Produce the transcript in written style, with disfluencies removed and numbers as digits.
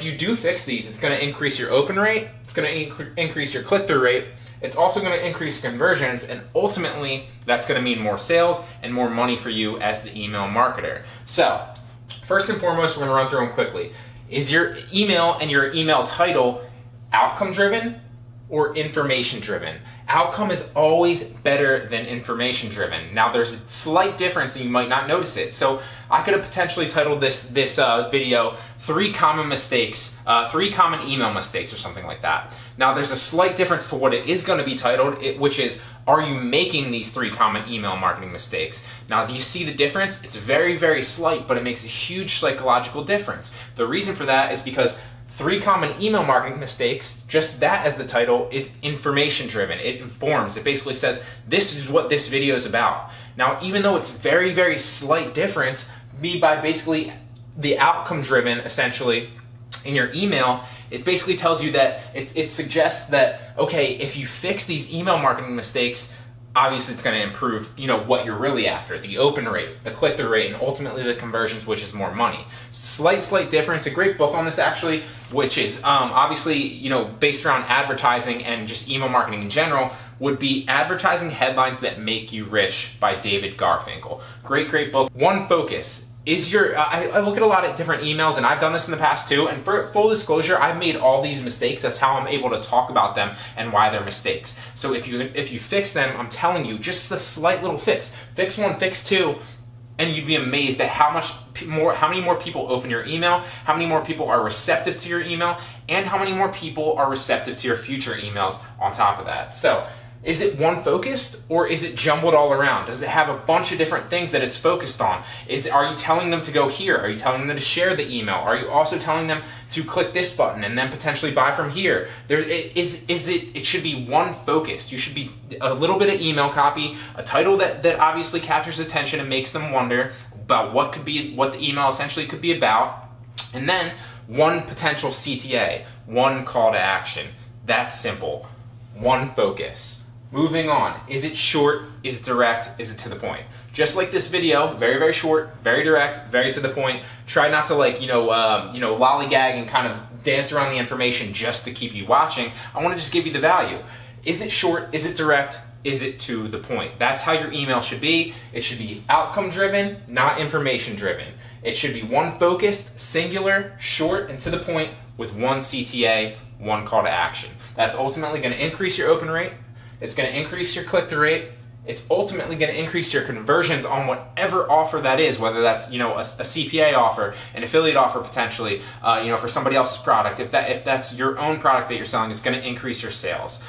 you do fix these, it's going to increase your open rate, it's going to increase your click-through rate, it's also going to increase conversions, and ultimately that's going to mean more sales and more money for you as the email marketer. So first and foremost, we're going to run through them quickly. Is your email and your email title outcome driven or information driven? Outcome is always better than information driven. Now there's a slight difference and you might not notice it. So I could have potentially titled this video 3 common mistakes, 3 common email mistakes or something like that. Now there's a slight difference to what it is going to be titled, which is, are you making these 3 common email marketing mistakes? Now do you see the difference? It's very, very slight, but it makes a huge psychological difference. The reason for that is because 3 common email marketing mistakes, just that as the title, is information driven. It informs. It basically says, this is what this video is about. Now, even though it's very, very slight difference, by basically the outcome driven, essentially, in your email, it basically tells you that, it suggests that, okay, if you fix these email marketing mistakes, obviously it's going to improve, what you're really after, the open rate, the click-through rate, and ultimately the conversions, which is more money. Slight difference. A great book on this, actually, which is obviously, based around advertising and just email marketing in general, would be Advertising Headlines That Make You Rich by David Garfinkel. Great book. One focus. I look at a lot of different emails, and I've done this in the past too, and for full disclosure, I've made all these mistakes. That's how I'm able to talk about them and why they're mistakes. So if you fix them, I'm telling you, just the slight little fix 1, fix 2, and you'd be amazed at how many more people open your email, how many more people are receptive to your email, and how many more people are receptive to your future emails on top of that. So is it one focused, or is it jumbled all around? Does it have a bunch of different things that it's focused on? Are you telling them to go here? Are you telling them to share the email? Are you also telling them to click this button and then potentially buy from here? It should be one focused. You should be a little bit of email copy, a title that obviously captures attention and makes them wonder about what the email essentially could be about, and then one potential CTA, one call to action. That's simple. One focus. Moving on. Is it short? Is it direct? Is it to the point? Just like this video, very, very short, very direct, very to the point. Try not to lollygag and kind of dance around the information just to keep you watching. I want to just give you the value. Is it short? Is it direct? Is it to the point? That's how your email should be. It should be outcome driven, not information driven. It should be one focused, singular, short, and to the point with one CTA, one call to action. That's ultimately going to increase your open rate. It's going to increase your click-through rate. It's ultimately going to increase your conversions on whatever offer that is, whether that's a CPA offer, an affiliate offer potentially, for somebody else's product. If that's your own product that you're selling, it's going to increase your sales.